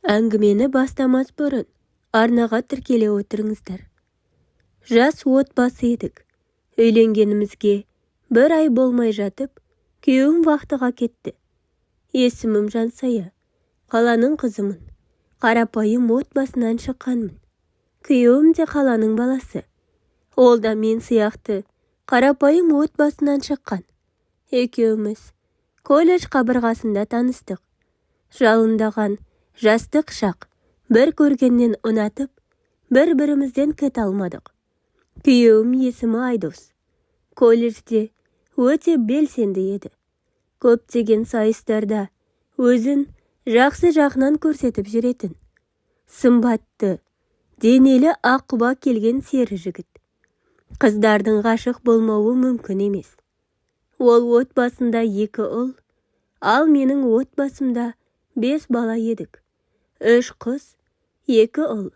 Әңгімені бастамас бұрын арнаға тіркеле отырыңыздар. Жас отбасы едік. Үйленгенімізге 1 ай болмай жатып, күйеуім вақтыға кетті. Есімім Жансая. Қаланың қызымын. Қарапайым отбасынан шыққанмын. Күйеуім де қаланың баласы. Ол да мен сияқты қарапайым отбасынан шыққан. Екеуміз колледж қабырғасында таныстық. Жалындаған жастық шақ бір көргеннен ұнатып, бір-бірімізден кете алмадық. Күйеуім есімі Айдос. Колледжде өте белсенді еді. Көптеген сайыстарда өзін жақсы жағынан көрсетіп жүретін. Сымбатты, денелі аққұба келген сері жігіт. Қыздардың ғашық болмауы мүмкін емес. Ол отбасында 2 ұл, ал менің отбасымда 5 бала едік. 3 қыз, 2 ұл.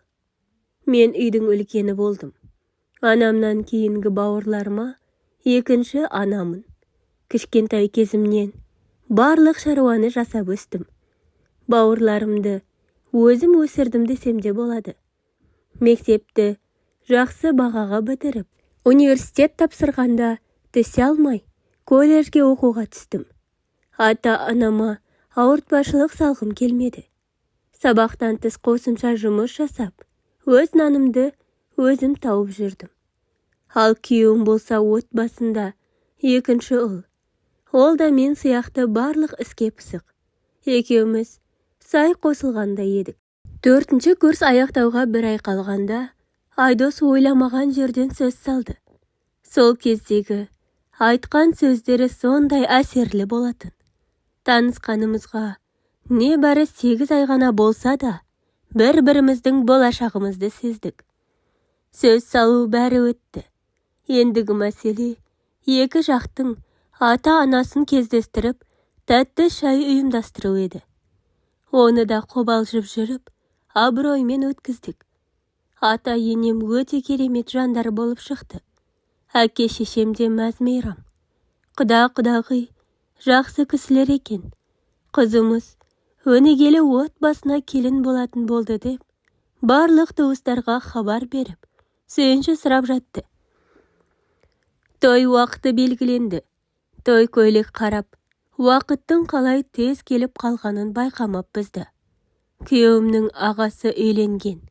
Мен үйдің үлкені болдым. Анамнан кейінгі бауырларыма екінші анамын. Кішкентай кезімнен барлық шаруаны жасап өстім. Бауырларымды өзім өсірдім десем де болады. Мектепті жақсы бағаға бітіріп, университет тапсырғанда түсе алмай, колледжге оқуға түстім. Ата-анама ауыртпашылық салғым келмеді. Сабақтан тыс қосымша жұмыс жасап, өз нанымды өзім тауып жүрдім. Ал күйеуім болса отбасында 2-ші ұл. Ол да мен сияқты барлық іске пысық. Екеуміз сай қосылғанда едік. 4-ші курс аяқтауға 1 ай қалғанда, Айдос ойламаған жерден сөз салды. Сол кездегі айтқан сөздері сондай әсерлі болатын. Танысқанымызға небәрі 8 ай ғана болса да, бір-біріміздің болашағымызды сездік. Сөз салу бәрі өтті. Ендігі мәселе 2 жақтың ата-анасын кездестіріп, тәтті шай ұйымдастыру еді. Оны да қобалжып жүріп, абыроймен өткіздік. Ата-енем өте керемет жандар болып шықты. Әке-шешем де мәз-мейрам. Құда-құдағи жақсы кісілер екен. Қызымыз өнегелі отбасына келін болатын болды деп, барлық туыстарға хабар беріп, сүйінші сұрап жатты. Той уақыты белгіленді. Той көйлек қарап, уақыттың қалай тез келіп қалғанын байқамаппыз да. Күйеуімнің ағасы үйленген.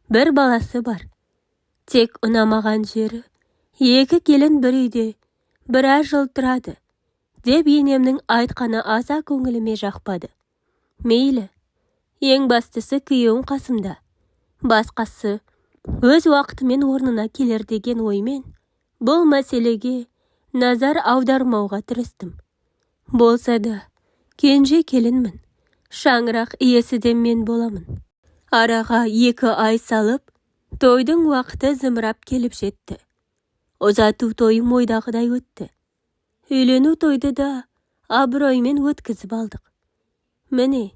1 баласы бар. Тек ұнамаған жері, 2 келін бір үйде, біраз жыл тұрады, деп енемнің айтқаны аса көңіліме жақпады. Мейлі, ең бастысы күйеуім қасымда. Басқасы өз уақытымен орнына келер деген оймен, бұл мәселеге назар аудармауға тырыстым. Болса да, кенже келінмін. Шаңырақ иесі де мен боламын. Араға 2 ай салып, тойдың уақыты зымырап келіп жетті. Ұзату тойым ойдағыдай өтті. Үйлену тойды да абыроймен өткізіп алдық. Міне,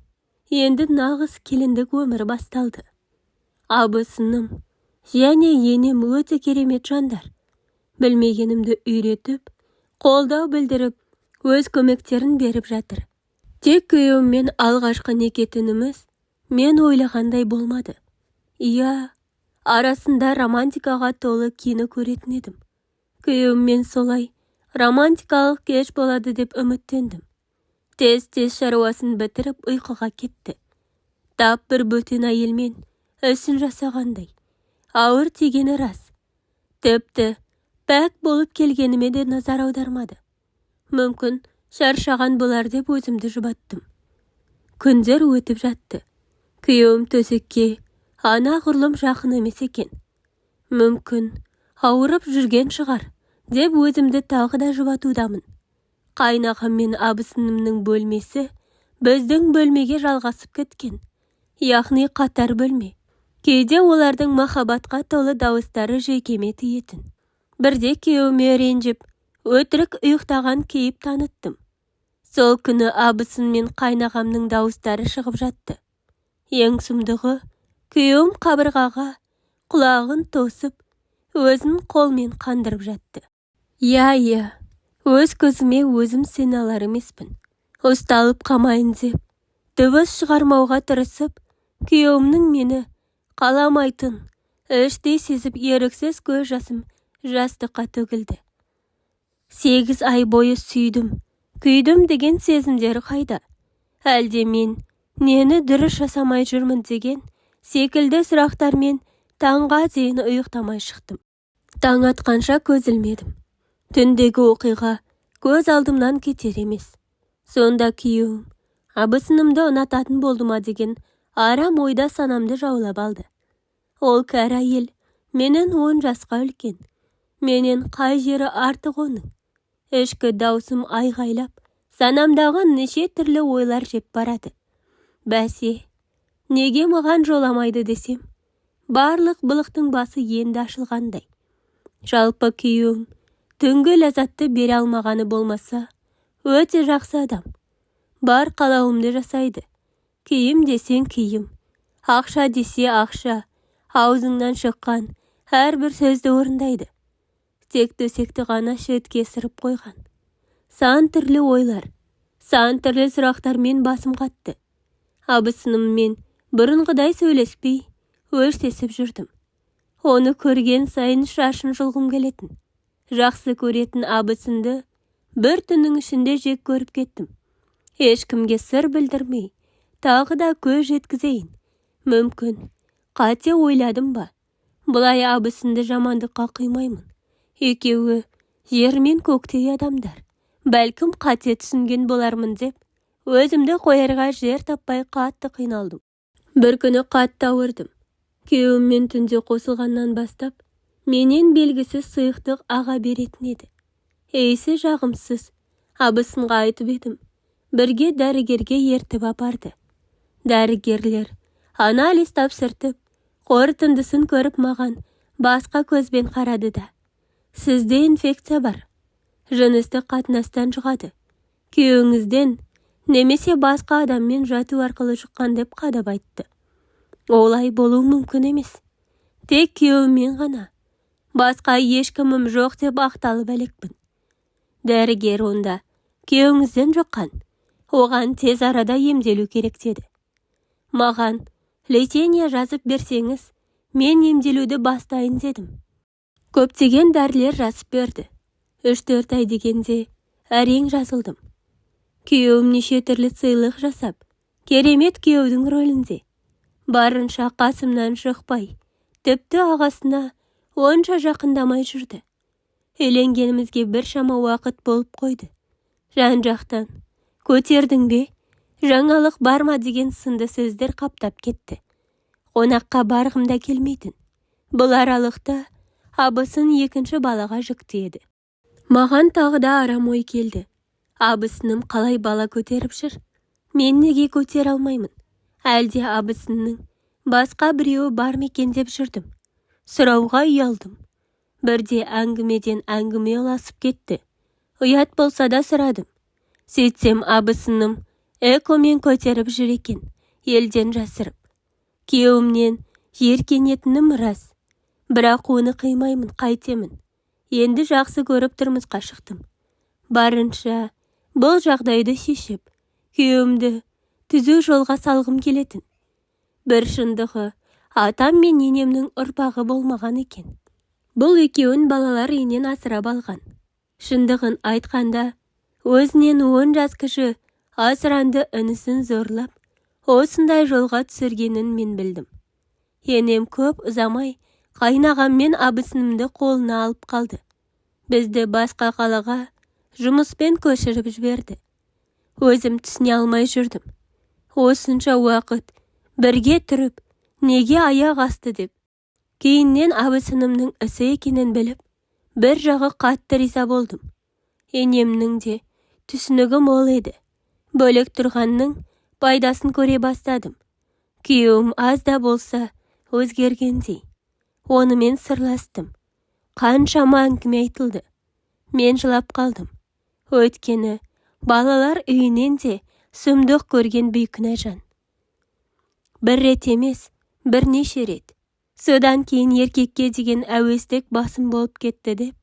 енді нағыз келіндік өмір басталды. Абысыным және енем өте керемет жандар. Білмегенімді үйретіп, қолдау білдіріп, өз көмектерін беріп жатыр. Тек күйеуіммен алғашқы неке түніміз мен ойлағандай болмады. Иә, арасында романтикаға толы кино көретін едім. Күйеуіммен солай романтикалық кеш болады деп үміттендім. Тез-тез шаруасын бітіріп ұйқыға кетті. Тап бір бөтен әйелмен ісін жасағандай. Ауыр тигені рас. Тіпті пәк болып келгеніме де назар аудармады. Мүмкін шаршаған болар деп өзімді жұбаттым. Күндер өтіп жатты. Күйеуім төсекке анағұрлым жақын емес екен. Мүмкін ауырып жүрген шығар, деп өзімді тағы да жұбатудамын. Қайнағам мен абысынымның бөлмесі біздің бөлмеге жалғасып кеткен. Яғни қатар бөлме. Кейде олардың махаббатқа толы дауыстары жүйкеме тиетін. Бірде күйеуіме ренжіп, өтірік ұйықтаған кейіп таныттым. Сол күні абысын мен қайнағамның дауыстары шығып жатты. Ең сұмдығы, күйеуім қабырғаға құлағын тосып, өзін қолмен қандырып жатты. Иә, өз көзіме өзім сеналар емеспін. Ұсталып қамайын деп, дыбыс шығармауға тырысып, Күйеуімнің мені қаламайтын іштей сезіп еріксіз көз жасым жастыққа төгілді. 8 ай бойы сүйдім, күйдім деген сезімдері қайда? Әлде мен нені дұрыс жасамай жүрмін деген секілді сұрақтармен таңға дейін ұйықтамай шықтым. Таң атқанша көз ілмедім. Түндегі оқиға көз алдымнан кетер емес. Сонда күйеуім абысынымды ұнататын болды ма деген арам ойда санамды жаулап алды. Ол кәрі әйел менен 10 жасқа үлкен. Менен қай жері артық оның? Ішкі даусым айғайлап, санамдағы неше түрлі ойлар жеп барады. Бәсе, неге маған жоламайды десем, барлық былықтың басы енді ашылғандай. Жалпы күйеуім түнгі ләззатты бере алмағаны болмаса, өте жақсы адам. Бар қалауымды жасайды. Киім десең киім, ақша десе ақша, аузыңнан шыққан әрбір сөзді орындайды. Тек төсекті ғана шетке сырып қойған. Сан түрлі ойлар, сан түрлі сұрақтармен басым қатты. Абысыныммен бұрынғыдай сөйлеспей, өштесіп жүрдім. Оны көрген сайын шашын жұлғым келетін. Жақсы көретін абысынды бір түннің ішінде жек көріп кеттім. Ешкімге сыр білдірмей, тағы да көз жеткізейін. Мүмкін, қате ойладым ба? Бұлай абысынды жамандыққа қимаймын. Екеуі жер мен көктей адамдар. Бәлкім қате түсінген болармын деп, өзімді қоярға жер таппай қатты қиналдым. Бір күні қатты ауырдым. Күйеуіммен түнде қосылғаннан бастап, менен белгісіз сұйықтық аға беретін еді. Ейсі жағымсыз, абысынға айтып едім. Бірге дәрігерге ертіп апарды. Дәрігерлер анализ тапсыртып, қорытындысын көріп маған басқа көзбен қарады да. Сізде инфекция бар. Жыныстық қатынастан жұғады. Күйеуіңізден немесе басқа адаммен жату арқылы жұққан деп қадап айтты. Олай болу мүмкін емес. Тек күйеуіммен ғана. Басқа ешкімім жоқ деп ақталып әлекпін. Дәрігер онда күйеуіңізден жұққан. Оған тез арада емделу керек деді. Маған лечение жазып берсеңіз, мен емделуді бастайын дедім. Көптеген дәрілер жазып берді. 3-4 ай дегенде әрең жазылдым. Күйеуім неше түрлі сыйлық жасап, керемет күйеудің рөлінде. Барынша қасымнан шықпай, тіпті ағасына онша жақындамай жүрді. Үйленгенімізге біршама уақыт болып қойды. Жан-жақтан, көтердің бе? Жаңалық бар ма деген сынды сөздер қаптап кетті. Қонаққа барғым да келмейтін. Бұл аралықта абысын екінші балаға жүкті еді. Маған тағы да арам ой келді. Абысыным қалай бала көтеріп жүр? Мен неге көтер алмаймын? Әлде абысынның басқа біреуі бар мекен деп жүрдім. Сұрауға ұялдым. Бірде әңгімеден әңгіме ұласып кетті. Ұят болса да сұрадым. Сөйтсем абысыным экомен көтеріп жүр екен, елден жасырып. Күйеуімнен жеркенетінім рас. Бірақ оны қимаймын, қайтемін. Енді жақсы көріп тұрмысқа шықтым. Барынша бұл жағдайды шешіп, күйеуімді түзу жолға салғым келетін. Бір шындығы, атам мен енемнің ұрпағы болмаған екен. Бұл екеуін балалар үйінен асырап алған. Шындығын айтқанда, өзінен 10 жас кіші асыранды інісін зорлап, осындай жолға түсіргенін мен білдім. Енем көп ұзамай қайнағаммен абысынымды қолына алып қалды. Бізді басқа қалаға жұмыспен көшіріп жіберді. Өзім түсіне алмай жүрдім. Осынша уақыт бірге тұрып, неге аяқ асты деп. Кейіннен абысынымның ісі екенін біліп, бір жағы қатты риза болдым. Енемнің де түсінігі мол еді. Бөлек тұрғанның пайдасын көре бастадым. Күйеуім аз да болса өзгергендей. Онымен сырластым. Қаншама әңгіме айтылды. Мен жылап қалдым. Өйткені балалар үйінен де сұмдық көрген бейкүнә жан. Бір рет емес, бірнеше рет. Содан кейін еркекке деген әуестік басым болып кетті деп,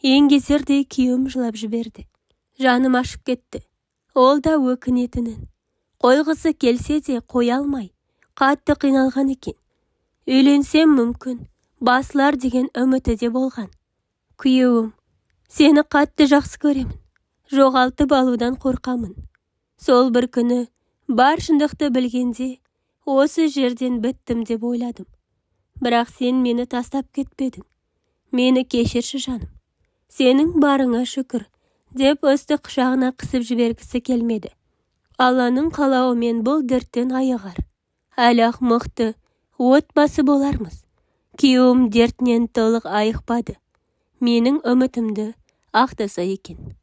еңгезердей күйеуім жылап жіберді. Жаным ашып кетті. Ол да өкінетінін. Қойғысы келсе де қоя алмай, қатты қиналған екен. Үйленсем мүмкін, басылар деген үміті де болған. Күйеуім, сені қатты жақсы көремін. Жоғалтып алудан қорқамын. Сол бір күні бар шындықты білгенде, осы жерден біттім деп ойладым. Бірақ сен мені тастап кетпедің. Мені кешірші жаным. Сенің барыңа шүкір, деп өсті құшағына қысып жібергісі келмеді. Алланың қалауымен бұл дерттен айығар. Әлі-ақ мықты отбасы болармыз. Күйеуім дертінен толық айықпады. Менің үмітімді ақтаса екен.